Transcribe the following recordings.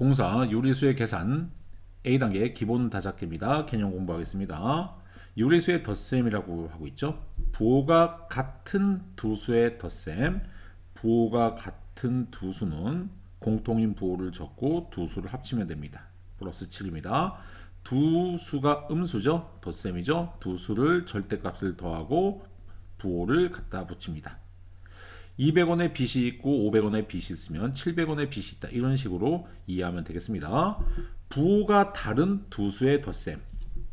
공사 유리수의 계산 A단계 기본 다작계입니다. 개념 공부하겠습니다. 유리수의 덧셈이라고 하고 있죠. 부호가 같은 두 수의 덧셈, 부호가 같은 두 수는 공통인 부호를 적고 두 수를 합치면 됩니다. 플러스 7입니다. 두 수가 음수죠. 덧셈이죠. 두 수를 절대값을 더하고 부호를 갖다 붙입니다. 200원의 빚이 있고 500원의 빚이 있으면 700원의 빚이 있다. 이런 식으로 이해하면 되겠습니다. 부호가 다른 두 수의 덧셈.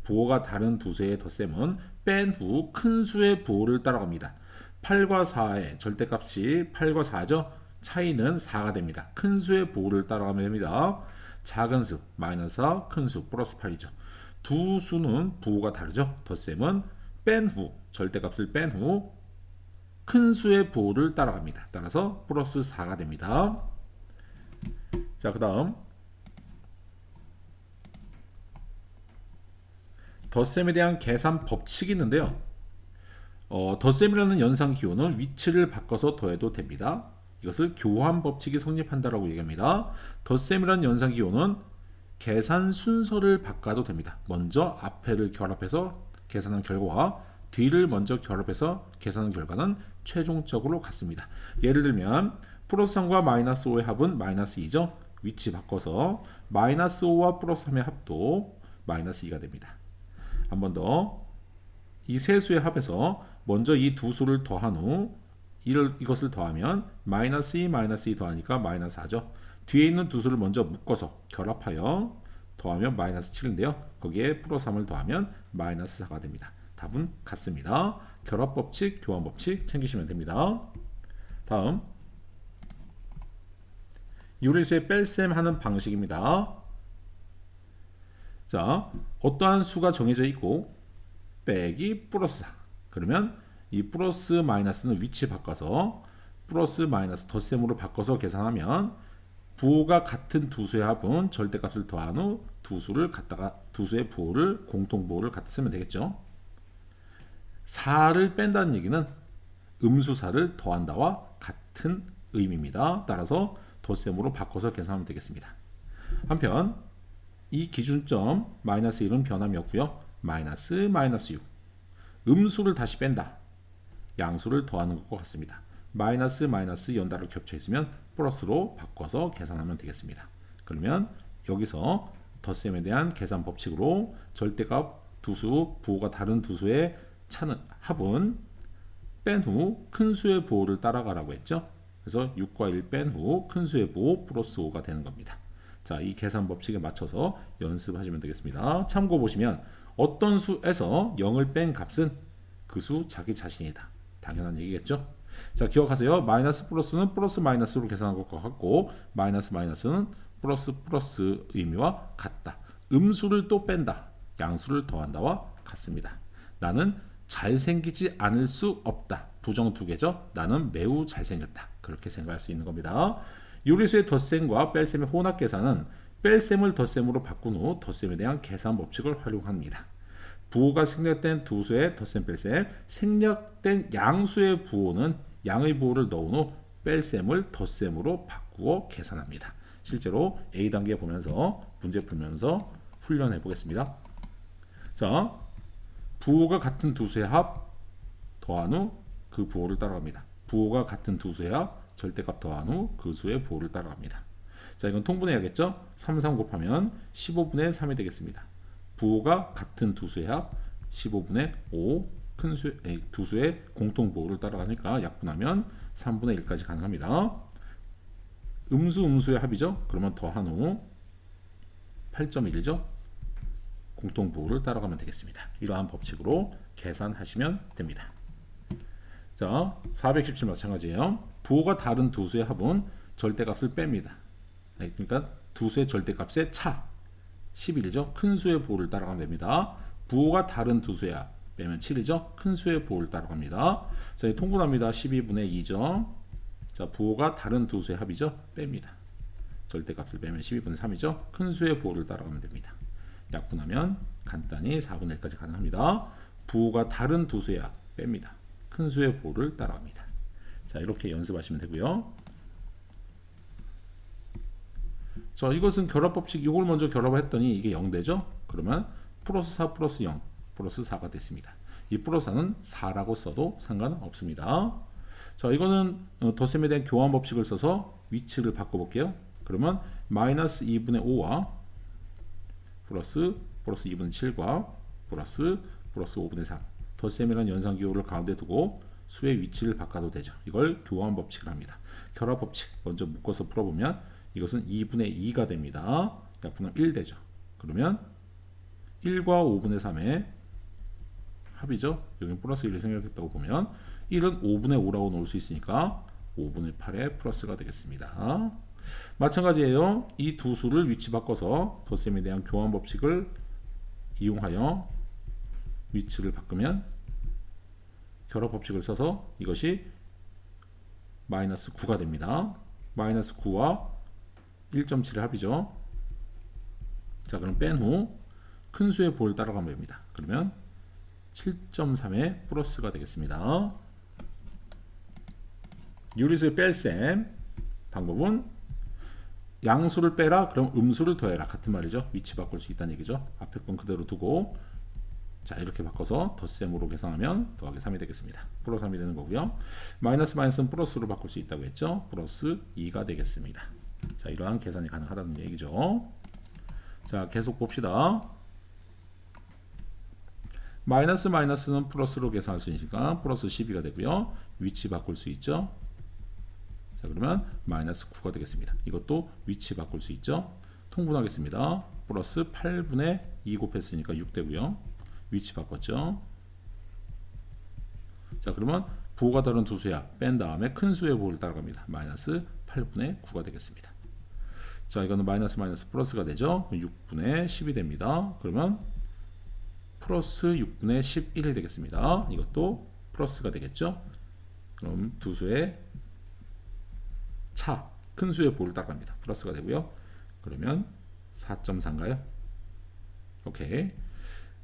부호가 다른 두 수의 덧셈은 뺀 후 큰 수의 부호를 따라갑니다. 8과 4의 절대값이 8과 4죠. 차이는 4가 됩니다. 큰 수의 부호를 따라가면 됩니다. 작은 수 마이너스 4, 큰 수 플러스 8이죠. 두 수는 부호가 다르죠. 덧셈은 뺀 후 절대값을 뺀 후 큰 수의 부호를 따라갑니다. 따라서 플러스 4가 됩니다. 자, 그 다음 덧셈에 대한 계산 법칙이 있는데요. 덧셈이라는 연산 기호는 위치를 바꿔서 더해도 됩니다. 이것을 교환 법칙이 성립한다라고 얘기합니다. 덧셈이라는 연산 기호는 계산 순서를 바꿔도 됩니다. 먼저 앞에를 결합해서 계산한 결과와 뒤를 먼저 결합해서 계산한 결과는 최종적으로 같습니다. 예를 들면 플러스 3과 마이너스 5의 합은 마이너스 2죠. 위치 바꿔서 마이너스 5와 플러스 3의 합도 마이너스 2가 됩니다. 한 번 더 이 세 수의 합에서 먼저 이 두 수를 더한 후 이것을 더하면 마이너스 2 마이너스 2 더하니까 마이너스 4죠. 뒤에 있는 두 수를 먼저 묶어서 결합하여 더하면 마이너스 7인데요. 거기에 플러스 3을 더하면 마이너스 4가 됩니다. 답은 같습니다. 결합법칙, 교환법칙 챙기시면 됩니다. 다음 유리수의 뺄셈 하는 방식입니다. 자, 어떠한 수가 정해져 있고 빼기 플러스 4. 그러면 이 플러스 마이너스는 위치 바꿔서 플러스 마이너스 덧셈으로 바꿔서 계산하면 부호가 같은 두 수의 합은 절대값을 더한 후 두 수를 갖다가 두 수의 부호를 공통 부호를 갖다 쓰면 되겠죠. 4를 뺀다는 얘기는 음수사를 더한다와 같은 의미입니다. 따라서 덧셈으로 바꿔서 계산하면 되겠습니다. 한편 이 기준점 마이너스 1은 변함이 없고요. 마이너스 6. 음수를 다시 뺀다. 양수를 더하는 것과 같습니다. 마이너스 연달아 겹쳐 있으면 플러스로 바꿔서 계산하면 되겠습니다. 그러면 여기서 덧셈에 대한 계산 법칙으로 절대값 두수, 부호가 다른 두 수의 차는 합은 뺀 후 큰 수의 부호를 따라가라고 했죠. 그래서 6과 1 뺀 후 큰 수의 부호 플러스 5가 되는 겁니다. 자, 이 계산 법칙에 맞춰서 연습하시면 되겠습니다. 참고 보시면 어떤 수에서 0을 뺀 값은 그 수 자기 자신이다. 당연한 얘기겠죠. 자, 기억하세요. 마이너스 플러스는 플러스 마이너스로 계산한 것과 같고 마이너스는 플러스 의미와 같다. 음수를 또 뺀다. 양수를 더한다와 같습니다. 나는 잘생기지 않을 수 없다. 부정 두 개죠. 나는 매우 잘생겼다. 그렇게 생각할 수 있는 겁니다. 유리수의 덧셈과 뺄셈의 혼합 계산은 뺄셈을 덧셈으로 바꾼 후 덧셈에 대한 계산 법칙을 활용합니다. 부호가 생략된 두 수의 덧셈 뺄셈, 생략된 양수의 부호는 양의 부호를 넣은 후 뺄셈을 덧셈으로 바꾸어 계산합니다. 실제로 A단계 보면서 문제 풀면서 훈련해 보겠습니다. 자, 부호가 같은 두 수의 합 더한 후 그 부호를 따라갑니다. 부호가 같은 두 수의 합 절대값 더한 후 그 수의 부호를 따라갑니다. 자, 이건 통분해야겠죠? 3 곱하면 15분의 3이 되겠습니다. 부호가 같은 두 수의 합 15분의 5 두 수의 공통 부호를 따라가니까 약분하면 3분의 1까지 가능합니다. 음수의 합이죠? 그러면 더한 후 8.1이죠? 공통 부호를 따라가면 되겠습니다. 이러한 법칙으로 계산하시면 됩니다. 자, 417 마찬가지예요. 부호가 다른 두 수의 합은 절대값을 뺍니다. 그러니까 두 수의 절대값의 차 11이죠. 큰 수의 부호를 따라가면 됩니다. 부호가 다른 두 수의 합 빼면 7이죠. 큰 수의 부호를 따라갑니다. 자, 통분합니다. 12분의 2죠. 자, 부호가 다른 두 수의 합이죠. 뺍니다. 절대값을 빼면 12분의 3이죠. 큰 수의 부호를 따라가면 됩니다. 약분하면 간단히 4분의 1까지 가능합니다. 부호가 다른 두 수의 합 뺍니다. 큰 수의 부호를 따라갑니다. 자, 이렇게 연습하시면 되고요. 자, 이것은 결합법칙 이걸 먼저 결합을 했더니 이게 0 되죠? 그러면 플러스 4 플러스 0 플러스 4가 됐습니다. 이 플러스 4는 4라고 써도 상관은 없습니다. 자, 이거는 덧셈에 대한 교환 법칙을 써서 위치를 바꿔볼게요. 그러면 마이너스 2분의 5와 플러스 2분의 7과 플러스 5분의 3 덧셈이라는 연산기호를 가운데 두고 수의 위치를 바꿔도 되죠. 이걸 교환 법칙을 합니다. 결합 법칙 먼저 묶어서 풀어보면 이것은 2분의 2가 됩니다. 약분하면 1 되죠. 그러면 1과 5분의 3의 합이죠. 여기는 플러스 1이 생략됐다고 보면 1은 5분의 5라고 놓을 수 있으니까 5분의 8의 플러스가 되겠습니다. 마찬가지예요. 이 두 수를 위치 바꿔서 덧셈에 대한 교환 법칙을 이용하여 위치를 바꾸면 결합 법칙을 써서 이것이 마이너스 9가 됩니다. 마이너스 9와 1.7의 합이죠. 자, 그럼 뺀 후 큰 수의 보를 따라가면 됩니다. 그러면 7.3의 플러스가 되겠습니다. 유리수의 뺄셈 방법은 양수를 빼라 그럼 음수를 더해라 같은 말이죠. 위치 바꿀 수 있다는 얘기죠. 앞에 건 그대로 두고 자, 이렇게 바꿔서 덧셈으로 계산하면 더하기 3이 되겠습니다. 플러스 3이 되는 거고요. 마이너스는 플러스로 바꿀 수 있다고 했죠. 플러스 2가 되겠습니다. 자, 이러한 계산이 가능하다는 얘기죠. 자, 계속 봅시다. 마이너스는 플러스로 계산할 수 있으니까 플러스 12가 되고요. 위치 바꿀 수 있죠. 자, 그러면 마이너스 9가 되겠습니다. 이것도 위치 바꿀 수 있죠. 통분하겠습니다. 플러스 8분의 2 곱했으니까 6 되고요. 위치 바꿨죠. 자, 그러면 부호가 다른 두 수야 뺀 다음에 큰 수의 부호를 따라갑니다. 마이너스 8분의 9가 되겠습니다. 자, 이거는 마이너스 플러스가 되죠. 6분의 10이 됩니다. 그러면 플러스 6분의 11이 되겠습니다. 이것도 플러스가 되겠죠. 그럼 두 수의 차, 큰 수의 부호를 따라갑니다. 플러스가 되고요. 그러면 4.4인가요? 오케이.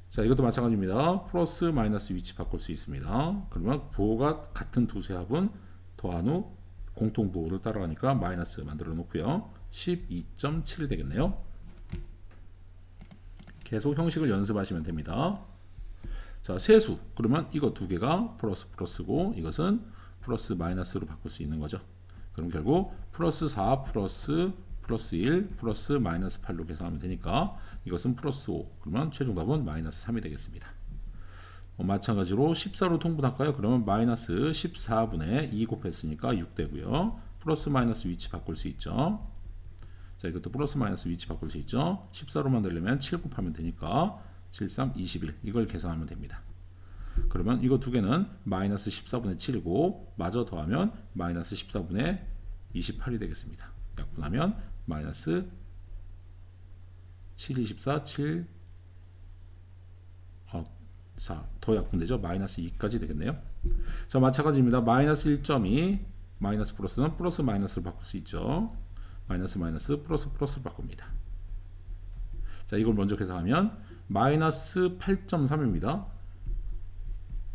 자, 이것도 마찬가지입니다. 플러스 마이너스 위치 바꿀 수 있습니다. 그러면 부호가 같은 두 수의 합은 더한 후 공통 부호를 따라가니까 마이너스 만들어 놓고요. 12.7이 되겠네요. 계속 형식을 연습하시면 됩니다. 자, 세수. 그러면 이거 두 개가 플러스고 이것은 플러스 마이너스로 바꿀 수 있는 거죠. 그럼 결국 플러스 4 플러스 1 플러스 마이너스 8로 계산하면 되니까 이것은 플러스 5. 그러면 최종답은 마이너스 3이 되겠습니다. 마찬가지로 14로 통분할까요? 그러면 마이너스 14분의 2 곱했으니까 6 되고요. 플러스 마이너스 위치 바꿀 수 있죠. 자, 이것도 플러스 마이너스 위치 바꿀 수 있죠. 14로 만들려면 7 곱하면 되니까 7, 3, 21 이걸 계산하면 됩니다. 그러면 이거 두 개는 마이너스 14분의 7이고 마저 더하면 마이너스 14분의 28이 되겠습니다. 약분하면 마이너스 7, 24, 4, 더 약분되죠. 마이너스 2까지 되겠네요. 자, 마찬가지입니다. 마이너스 1.2 마이너스 플러스는 플러스 마이너스를 바꿀 수 있죠. 마이너스 플러스를 바꿉니다. 자, 이걸 먼저 계산하면 마이너스 8.3입니다.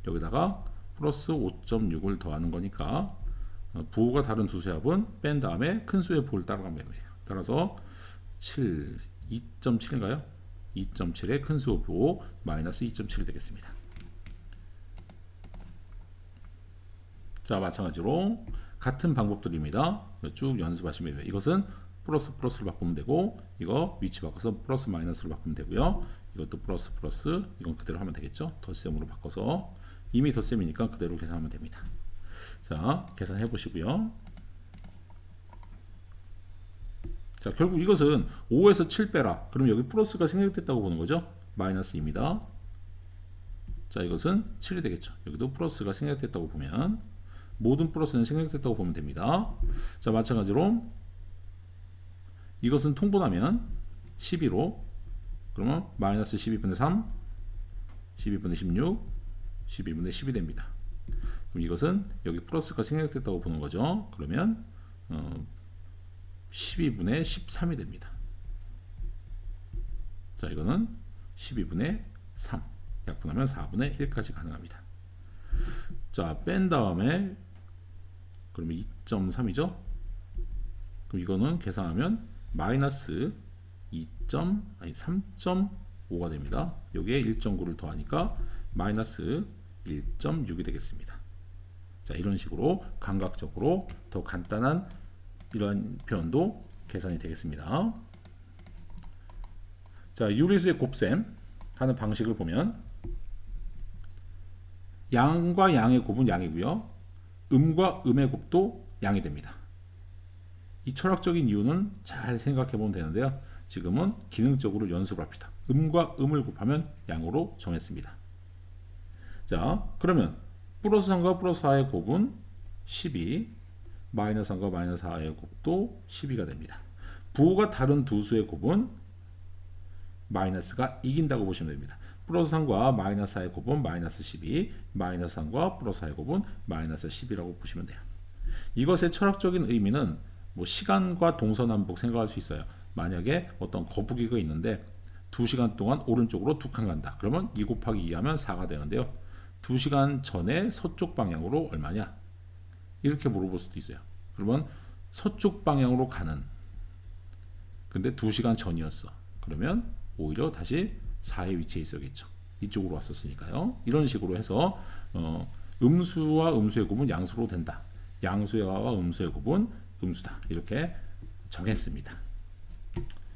여기다가 플러스 5.6을 더하는 거니까 부호가 다른 두 수의 합은 뺀 다음에 큰 수의 부호를 따라가면 됩니다. 따라서 2.7인가요? 2.7의 큰 수 부호 마이너스 2.7이 되겠습니다. 자, 마찬가지로 같은 방법들입니다. 쭉 연습하시면 돼요. 이것은 플러스를 바꾸면 되고 이거 위치 바꿔서 플러스 마이너스를 바꾸면 되고요. 이것도 플러스 이건 그대로 하면 되겠죠. 덧셈으로 바꿔서 이미 덧셈이니까 그대로 계산하면 됩니다. 자, 계산해 보시고요. 자, 결국 이것은 5에서 7 빼라. 그럼 여기 플러스가 생략됐다고 보는 거죠. 마이너스입니다. 자, 이것은 7이 되겠죠. 여기도 플러스가 생략됐다고 보면 모든 플러스는 생략됐다고 보면 됩니다. 자, 마찬가지로 이것은 통분하면 12로 그러면 마이너스 12분의 3 12분의 16 12분의 10이 됩니다. 그럼 이것은 여기 플러스가 생략됐다고 보는 거죠. 그러면 12분의 13이 됩니다. 자, 이거는 12분의 3 약분하면 4분의 1까지 가능합니다. 자, 뺀 다음에 그러면 2.3이죠. 그럼 이거는 계산하면 마이너스 3.5가 됩니다. 여기에 1.9를 더하니까 마이너스 1.6이 되겠습니다. 자, 이런 식으로 감각적으로 더 간단한 이런 표현도 계산이 되겠습니다. 자, 유리수의 곱셈 하는 방식을 보면 양과 양의 곱은 양이고요. 음과 음의 곱도 양이 됩니다. 이 철학적인 이유는 잘 생각해 보면 되는데요. 지금은 기능적으로 연습을 합시다. 음과 음을 곱하면 양으로 정했습니다. 자, 그러면 플러스 3과 플러스 4의 곱은 12, 마이너스 3과 마이너스 4의 곱도 12가 됩니다. 부호가 다른 두 수의 곱은 마이너스가 이긴다고 보시면 됩니다. 플러스 3과 마이너스 4의 곱은 마이너스 12, 마이너스 3과 플러스 4의 곱은 마이너스 10이라고 보시면 돼요. 이것의 철학적인 의미는 뭐 시간과 동서남북 생각할 수 있어요. 만약에 어떤 거북이가 있는데 2시간 동안 오른쪽으로 2칸 간다. 그러면 2 곱하기 2 하면 4가 되는데요. 2시간 전에 서쪽 방향으로 얼마냐? 이렇게 물어볼 수도 있어요. 그러면 서쪽 방향으로 가는, 근데 2시간 전이었어. 그러면 오히려 다시 4의 위치에 있어야겠죠. 이쪽으로 왔었으니까요. 이런 식으로 해서 음수와 음수의 곱은 양수로 된다. 양수와 음수의 곱은 음수다. 이렇게 정했습니다.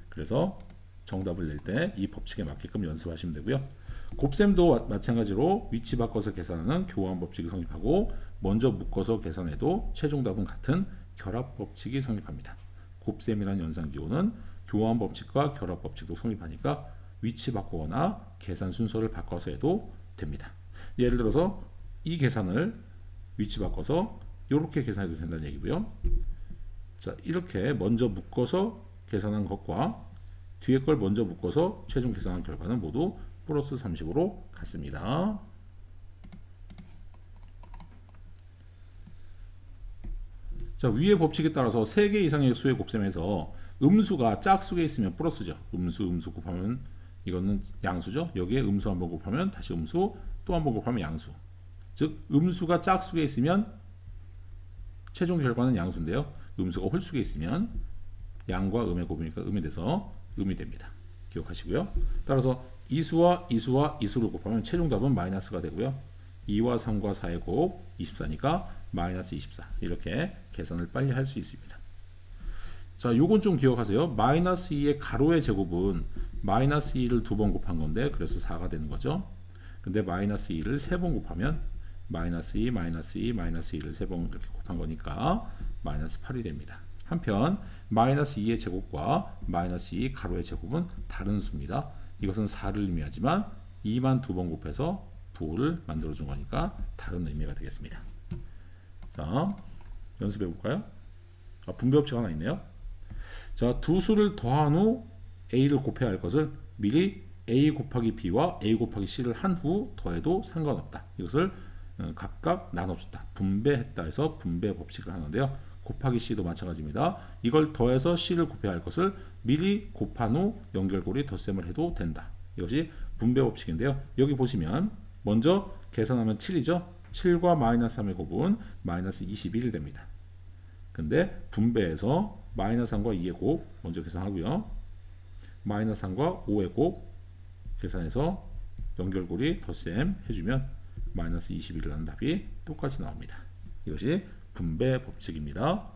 그래서 정답을 낼 때 이 법칙에 맞게끔 연습하시면 되고요. 곱셈도 마찬가지로 위치 바꿔서 계산하는 교환 법칙이 성립하고, 먼저 묶어서 계산해도 최종답은 같은 결합 법칙이 성립합니다. 곱셈이라는 연산기호는 교환 법칙과 결합 법칙도 성립하니까 위치 바꾸거나 계산 순서를 바꿔서 해도 됩니다. 예를 들어서 이 계산을 위치 바꿔서 이렇게 계산해도 된다는 얘기고요. 자, 이렇게 먼저 묶어서 계산한 것과 뒤에 걸 먼저 묶어서 최종 계산한 결과는 모두 플러스 30으로 같습니다. 자, 위의 법칙에 따라서 3개 이상의 수의 곱셈에서 음수가 짝수에 있으면 플러스죠. 음수 곱하면 이거는 양수죠. 여기에 음수 한번 곱하면 다시 음수, 또 한번 곱하면 양수. 즉 음수가 짝수에 있으면 최종 결과는 양수인데요. 음수가 홀수에 있으면 양과 음의 곱이니까 음이 돼서 음이 됩니다. 기억하시고요. 따라서 이수와 이수와 이수를 곱하면 최종답은 마이너스가 되고요. 2와 3과 4의 곱 24니까 마이너스 24. 이렇게 계산을 빨리 할 수 있습니다. 자, 요건 좀 기억하세요. 마이너스 2의 가로의 제곱은 마이너스 2를 2번 곱한 건데 그래서 4가 되는 거죠. 근데 마이너스 2를 3번 곱하면 마이너스 2, 마이너스 2, 마이너스 2를 3번 이렇게 곱한 거니까 마이너스 8이 됩니다. 한편 마이너스 2의 제곱과 마이너스 2 가로의 제곱은 다른 수입니다. 이것은 4를 의미하지만 2만 2번 곱해서 부호를 만들어 준 거니까 다른 의미가 되겠습니다. 자, 연습해 볼까요? 분배 법칙 하나 있네요. 자, 두 수를 더한 후 a를 곱해야 할 것을 미리 a 곱하기 b와 a 곱하기 c를 한 후 더해도 상관없다. 이것을 각각 나눠줬다. 분배했다 해서 분배 법칙을 하는데요. 곱하기 c도 마찬가지입니다. 이걸 더해서 c를 곱해야 할 것을 미리 곱한 후 연결고리 덧셈을 해도 된다. 이것이 분배 법칙인데요. 여기 보시면 먼저 계산하면 7이죠. 7과 마이너스 3의 곱은 마이너스 21이 됩니다. 근데 분배해서 마이너스 3과 2의 곱 먼저 계산하고요. 마이너스 3과 5의 곱 계산해서 연결고리 덧셈 해주면 마이너스 21이라는 답이 똑같이 나옵니다. 이것이 분배 법칙입니다.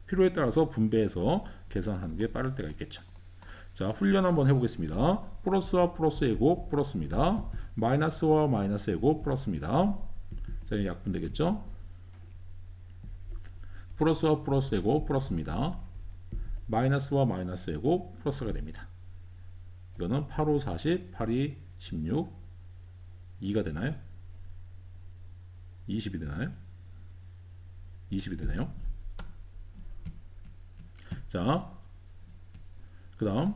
필요에 따라서 분배해서 계산하는 게 빠를 때가 있겠죠. 자, 훈련 한번 해보겠습니다. 플러스와 플러스의 곱 플러스입니다. 마이너스와 마이너스의 곱 플러스입니다. 자, 약분 되겠죠? 플러스와 플러스의 곱 플러스입니다. 마이너스와 마이너스의 곱 플러스가 됩니다. 이거는 8, 5, 40, 8, 2, 16, 2가 되나요? 20이 되나요? 20이 되나요? 자, 그 다음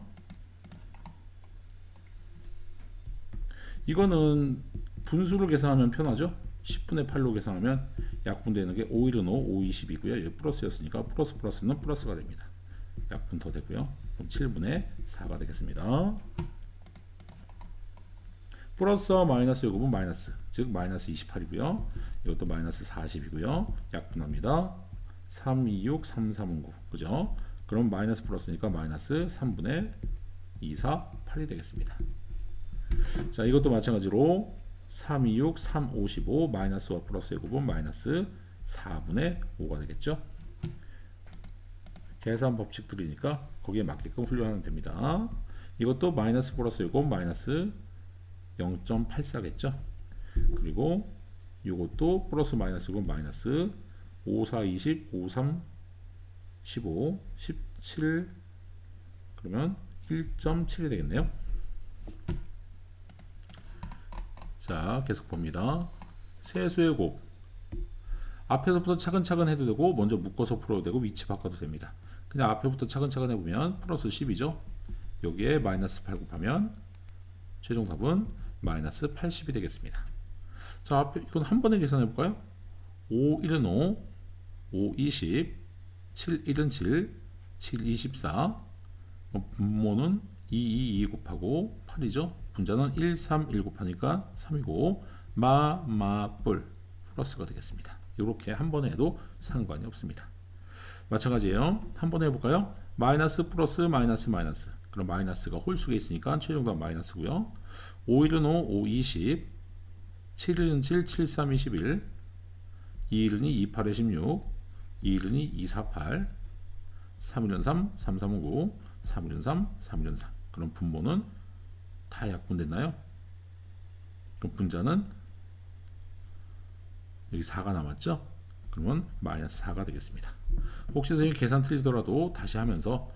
이거는 분수를 계산하면 편하죠. 10분의 8로 계산하면 약분되는 게 5일은 5, 5, 20이고요. 여기 플러스였으니까 플러스 플러스는 플러스가 됩니다. 약분 더 되고요. 그럼 7분의 4가 되겠습니다. 플러스와 마이너스의 곱은 마이너스, 즉 마이너스 28이고요. 이것도 마이너스 40이고요. 약분합니다. 3, 2, 6, 3, 3, 9. 그죠? 그럼 마이너스 플러스니까 마이너스 3분의 2, 4, 8이 되겠습니다. 자, 이것도 마찬가지로 3, 2, 6, 3, 5, 15 마이너스와 플러스의 곱은 마이너스 4분의 5가 되겠죠. 계산 법칙들이니까 거기에 맞게끔 훈련하면 됩니다. 이것도 마이너스 플러스의 곱 마이너스 0.84겠죠. 그리고 이것도 플러스 마이너스 곱 마이너스 5, 4, 20, 5, 3, 15, 17 그러면 1.7이 되겠네요. 자, 계속 봅니다. 세수의 곱 앞에서부터 차근차근 해도 되고 먼저 묶어서 풀어도 되고 위치 바꿔도 됩니다. 그냥 앞에부터 차근차근 해보면 플러스 10이죠. 여기에 마이너스 8 곱하면 최종 답은 마이너스 80이 되겠습니다. 자, 앞에 이건 한 번에 계산해 볼까요? 5, 1은 5, 5, 20, 7, 1은 7, 7, 24 분모는 2, 2, 2 곱하고 8이죠. 분자는 1, 3, 1 곱하니까 3이고 뿔 플러스가 되겠습니다. 이렇게 한 번에 해도 상관이 없습니다. 마찬가지예요. 한 번에 해볼까요? 마이너스 플러스 마이너스 마이너스 그럼 마이너스가 홀수에 있으니까 최종답 마이너스고요. 5, 1은 5, 5, 20 7, 1은 7, 7, 3, 21 2, 1은 2, 2, 8, 16 2, 1은 2, 2, 4, 8 3, 1은 3, 3, 3, 9 3, 1은 3, 3, 1은 4 그럼 분모는 다 약분됐나요? 그럼 분자는 여기 4가 남았죠? 그러면 마이너스 4가 되겠습니다. 혹시 선생님 계산 틀리더라도 다시 하면서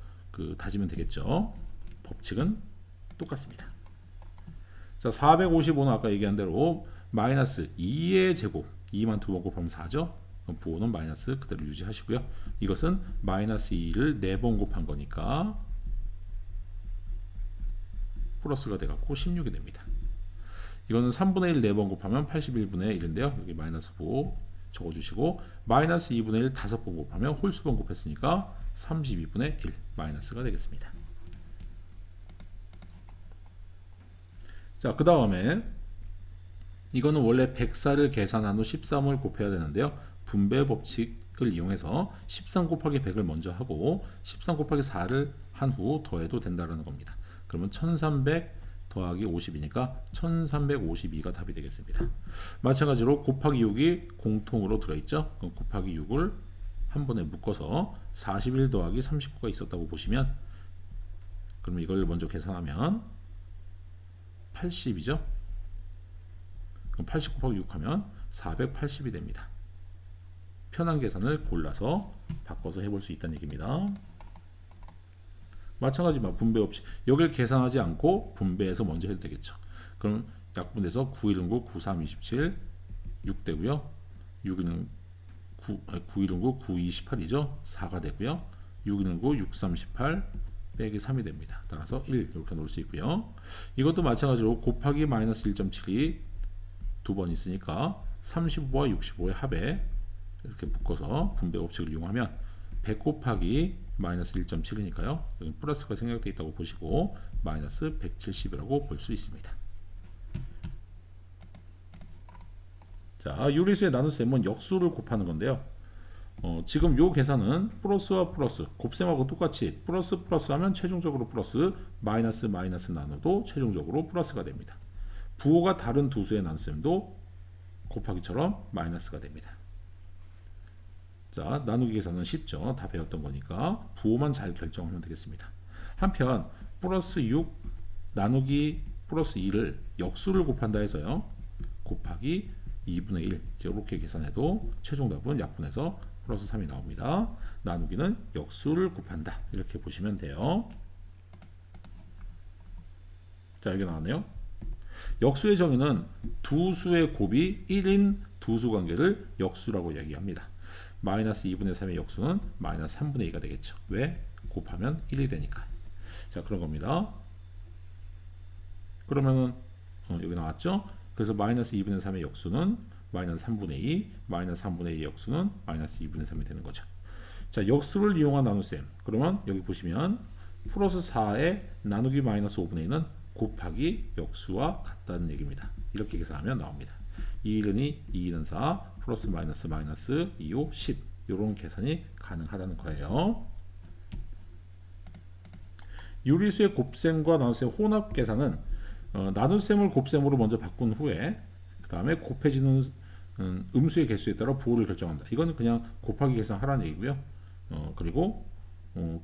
다지면 되겠죠? 법칙은 똑같습니다. 자, 455는 아까 얘기한 대로 마이너스 2의 제곱 2만 두 번 곱하면 4죠? 그럼 부호는 마이너스 그대로 유지하시고요. 이것은 마이너스 2를 4번 곱한 거니까 플러스가 돼갖고 16이 됩니다. 이거는 3분의 1 4번 곱하면 81분의 1인데요. 여기 마이너스 부호 적어주시고 마이너스 2분의 1 5번 곱하면 홀수번 곱했으니까 32분의 1 마이너스가 되겠습니다. 자, 그 다음에 이거는 원래 104를 계산한 후 13을 곱해야 되는데요. 분배 법칙을 이용해서 13 곱하기 100을 먼저 하고 13 곱하기 4를 한 후 더해도 된다는 겁니다. 그러면 1300 더하기 50이니까 1352가 답이 되겠습니다. 마찬가지로 곱하기 6이 공통으로 들어있죠. 그럼 곱하기 6을 한 번에 묶어서 41 더하기 39가 있었다고 보시면 그럼 이걸 먼저 계산하면 80이죠. 그럼 80 곱하기 6 하면 480이 됩니다. 편한 계산을 골라서 바꿔서 해볼 수 있다는 얘기입니다. 마찬가지만 분배 없이 여기를 계산하지 않고 분배해서 먼저 해도 되겠죠. 그럼 약분해서 9, 1은 9, 9, 3, 27 6 되고요. 6, 1은 9, 9, 1은 9, 9, 28이죠. 4가 되고요. 6, 1은 9, 6, 3, 18 빼기 3이 됩니다. 따라서 1 이렇게 놓을 수 있고요. 이것도 마찬가지로 곱하기 마이너스 1.7이 두 번 있으니까 35와 65의 합에 이렇게 묶어서 분배 법칙을 이용하면 100 곱하기 마이너스 1.7이니까요. 여기 플러스가 생략되어 있다고 보시고 마이너스 170이라고 볼 수 있습니다. 자, 유리수의 나눗셈은 역수를 곱하는 건데요. 지금 요 계산은 플러스와 플러스 곱셈하고 똑같이 플러스 하면 최종적으로 플러스 마이너스 나눠도 최종적으로 플러스가 됩니다. 부호가 다른 두 수의 나눗셈도 곱하기처럼 마이너스가 됩니다. 자, 나누기 계산은 쉽죠. 다 배웠던 거니까 부호만 잘 결정하면 되겠습니다. 한편 플러스 6 나누기 플러스 2를 역수를 곱한다 해서요. 곱하기 2분의 1 이렇게 계산해도 최종답은 약분해서 플러스 3이 나옵니다. 나누기는 역수를 곱한다 이렇게 보시면 돼요. 자, 여기 나왔네요. 역수의 정의는 두 수의 곱이 1인 두수 관계를 역수라고 얘기합니다. 마이너스 2분의 3의 역수는 마이너스 3분의 2가 되겠죠. 왜? 곱하면 1이 되니까. 자, 그런 겁니다. 그러면은 여기 나왔죠? 그래서 마이너스 2분의 3의 역수는 마이너스 3분의 2, 마이너스 3분의 2의 역수는 마이너스 2분의 3이 되는 거죠. 자, 역수를 이용한 나눗셈. 그러면 여기 보시면 플러스 4의 나누기 마이너스 5분의 2는 곱하기 역수와 같다는 얘기입니다. 이렇게 계산하면 나옵니다. 2, 1은 2, 2는 4, 플러스 마이너스 2, 5, 10 이런 계산이 가능하다는 거예요. 유리수의 곱셈과 나눗셈 혼합 계산은 나눗셈을 곱셈으로 먼저 바꾼 후에 그 다음에 곱해지는 음수의 개수에 따라 부호를 결정한다. 이거는 그냥 곱하기 계산하라는 얘기고요. 그리고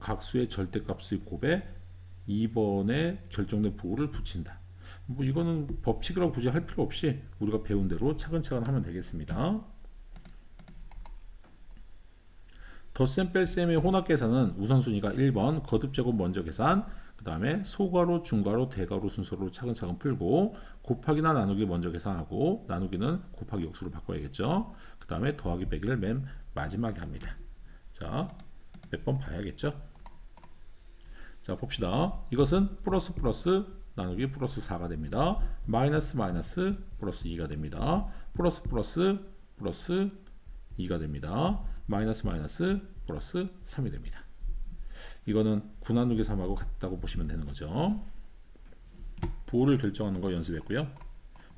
각 수의 절대값의 곱에 2번에 결정된 부호를 붙인다. 뭐 이거는 법칙이라고 굳이 할 필요 없이 우리가 배운 대로 차근차근 하면 되겠습니다. 덧셈 뺄셈의 혼합 계산은 우선순위가 1번 거듭제곱 먼저 계산, 그 다음에 소괄호, 중괄호, 대괄호 순서로 차근차근 풀고 곱하기나 나누기 먼저 계산하고 나누기는 곱하기 역수로 바꿔야겠죠. 그 다음에 더하기 빼기를 맨 마지막에 합니다. 자, 몇 번 봐야겠죠. 자, 봅시다. 이것은 플러스 플러스 나누기 플러스 4가 됩니다. 마이너스 마이너스 플러스 2가 됩니다. 플러스 플러스 플러스 2가 됩니다. 마이너스 마이너스 플러스 3이 됩니다. 이거는 9 나누기 3하고 같다고 보시면 되는 거죠. 부호를 결정하는 거 연습했고요.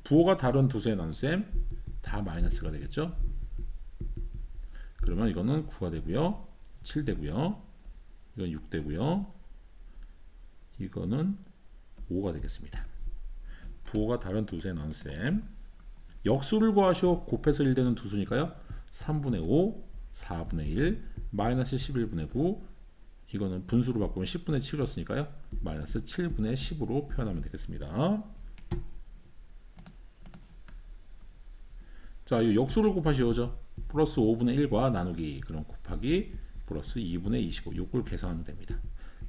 부호가 다른 두 수의 나눗셈 다 마이너스가 되겠죠. 그러면 이거는 9가 되고요. 7 되고요. 이건 6 되고요. 이거는 5가 되겠습니다. 부호가 다른 두 수의 나눗셈 역수를 구하시오. 곱해서 1 되는 두 수니까요. 3분의 5, 4분의 1, 마이너스 11분의 9, 이거는 분수로 바꾸면 10분의 7이었으니까요. 마이너스 7분의 10으로 표현하면 되겠습니다. 자, 이 역수를 곱하시오죠. 플러스 5분의 1과 나누기, 그럼 곱하기 플러스 2분의 25, 요걸 계산하면 됩니다.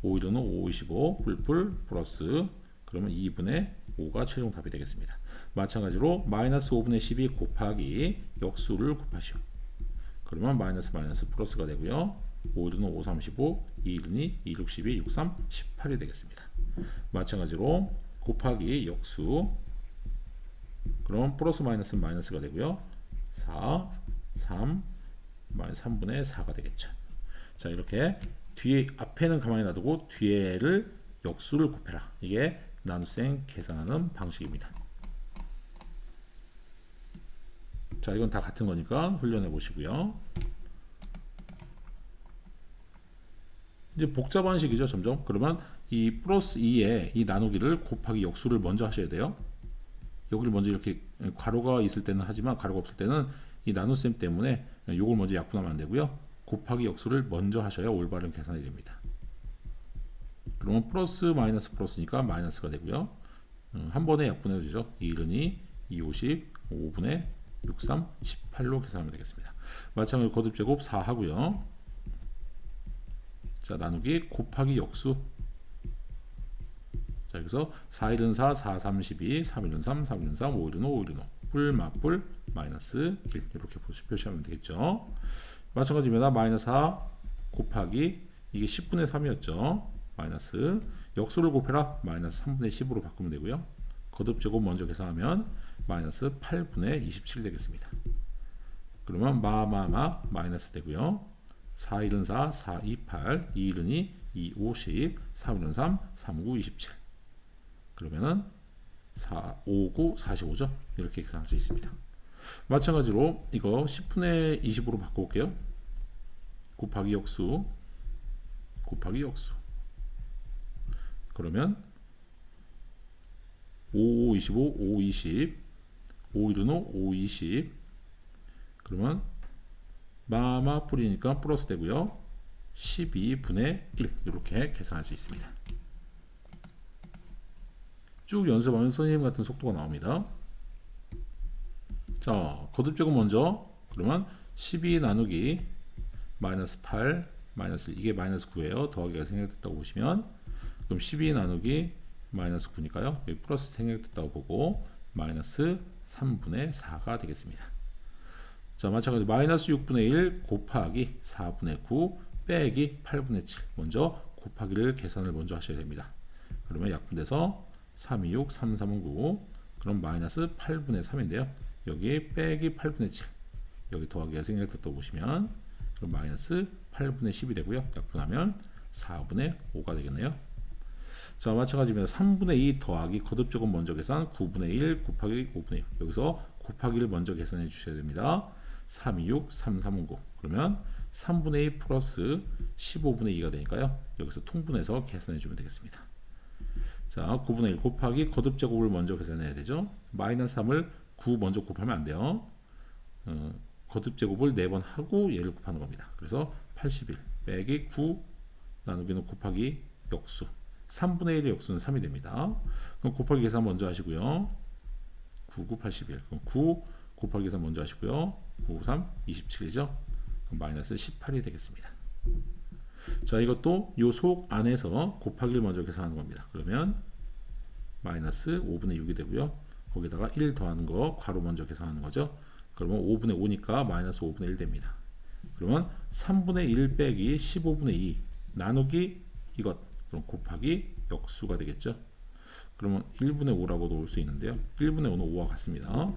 5 1은 5, 25, 뿔뿔 플러스, 그러면 2분의 5가 최종 답이 되겠습니다. 마찬가지로 마이너스 5분의 12 곱하기 역수를 곱하시오. 그러면 마이너스 마이너스 플러스가 되고요. 5 1은 5, 35, 2 1이 2, 6, 12, 6, 3, 18이 되겠습니다. 마찬가지로 곱하기 역수, 그럼 플러스 마이너스는 마이너스가 되고요. 4, 3, 마이너스 3분의 4가 되겠죠. 자, 이렇게 뒤에 앞에는 가만히 놔두고 뒤에를 역수를 곱해라. 이게 나눗셈 계산하는 방식입니다. 자, 이건 다 같은 거니까 훈련해 보시고요. 이제 복잡한 식이죠, 점점. 그러면 이 플러스 2에 이 나누기를 곱하기 역수를 먼저 하셔야 돼요. 여기를 먼저 이렇게 괄호가 있을 때는 하지만 괄호가 없을 때는 이 나눗셈 때문에 요걸 먼저 약분하면 안 되고요. 곱하기 역수를 먼저 하셔야 올바른 계산이 됩니다. 그러면 플러스 마이너스 플러스니까 마이너스가 되고요. 한 번에 약분해도 되죠. 2 1은 2, 2 50, 5분의 6, 3, 18로 계산하면 되겠습니다. 마찬가지로 거듭제곱 4 하고요. 자, 나누기 곱하기 역수. 자, 여기서 4 1은 4, 4 3 12, 3 1은 3, 3 1은 3, 5 1은 5, 5 1은 5. 뿔, 맞뿔, 마이너스 1. 이렇게 표시하면 되겠죠. 마찬가지입니다. 마이너스 4 곱하기, 이게 10분의 3이었죠. 마이너스 역수를 곱해라. 마이너스 3분의 10으로 바꾸면 되고요. 거듭제곱 먼저 계산하면 마이너스 8분의 27 되겠습니다. 그러면 마이너스 되고요. 4 1은 4, 4 2 8, 2 1은 2, 2 50, 3 1은 3, 3 9 27. 그러면은 4 5 9 45죠. 이렇게 계산할 수 있습니다. 마찬가지로 이거 10분의 20으로 바꿔볼게요. 곱하기 역수, 곱하기 역수. 그러면 5 5 25, 5 20, 5 1은 5, 5 20. 그러면 마마 뿌리니까 플러스 되고요. 12분의 1 이렇게 계산할 수 있습니다. 쭉 연습하면 선생님 같은 속도가 나옵니다. 자, 거듭제곱 먼저. 그러면 12 나누기 마이너스 8 마이너스, 이게 마이너스 9예요. 더하기가 생략됐다고 보시면, 그럼 12 나누기 마이너스 9니까요. 여기 플러스 생략됐다고 보고 마이너스 3분의 4가 되겠습니다. 자, 마찬가지로 마이너스 6분의 1 곱하기 4분의 9 빼기 8분의 7. 먼저 곱하기를 계산을 먼저 하셔야 됩니다. 그러면 약분돼서 3, 2, 6, 3, 3은 9. 그럼 마이너스 8분의 3인데요. 여기 빼기 8분의 7. 여기 더하기가 생략됐다고 보시면, 그럼 마이너스 8분의 10이 되고요. 약분하면 4분의 5가 되겠네요. 자, 마찬가지입니다. 3분의 2 더하기 거듭제곱 먼저 계산 9분의 1 곱하기 5분의 6. 여기서 곱하기를 먼저 계산해 주셔야 됩니다. 3, 2, 6, 3, 3, 9. 그러면 3분의 2 플러스 15분의 2가 되니까요. 여기서 통분해서 계산해 주면 되겠습니다. 자, 9분의 1 곱하기 거듭 제곱을 먼저 계산해야 되죠. 마이너스 3을 9 먼저 곱하면 안 돼요. 거듭 제곱을 4번 하고 얘를 곱하는 겁니다. 그래서 81 빼기 9 나누기는 곱하기 역수. 3분의 1의 역수는 3이 됩니다. 그럼 곱하기 계산 먼저 하시고요. 9, 9, 81. 그럼 9 곱하기 계산 먼저 하시고요. 9, 3, 27이죠. 그럼 마이너스 18이 되겠습니다. 자, 이것도 요 속 안에서 곱하기를 먼저 계산하는 겁니다. 그러면 마이너스 5분의 6이 되고요. 거기다가 1 더하는 거 괄호 먼저 계산하는 거죠. 그러면 5분의 5니까 마이너스 5분의 1 됩니다. 그러면 3분의 1 빼기 15분의 2 나누기 이것, 그럼 곱하기 역수가 되겠죠. 그러면 1분의 5라고도 올 수 있는데요. 1분의 5는 5와 같습니다.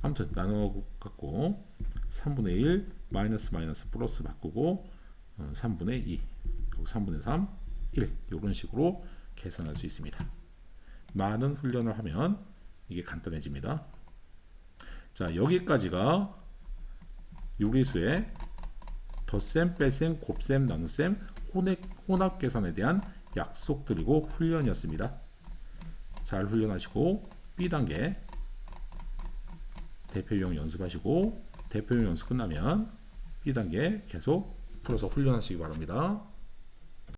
아무튼 나눠 갖고 3분의 1 마이너스 마이너스 플러스 바꾸고 3분의 2 3분의 3 1 이런 식으로 계산할 수 있습니다. 많은 훈련을 하면 이게 간단해집니다. 자, 여기까지가 유리수의 덧셈, 뺄셈, 곱셈, 나눗셈, 혼합 계산에 대한 약속들이고 훈련이었습니다. 잘 훈련하시고 B단계 대표용 연습하시고 대표용 연습 끝나면 B단계 계속 풀어서 훈련하시기 바랍니다.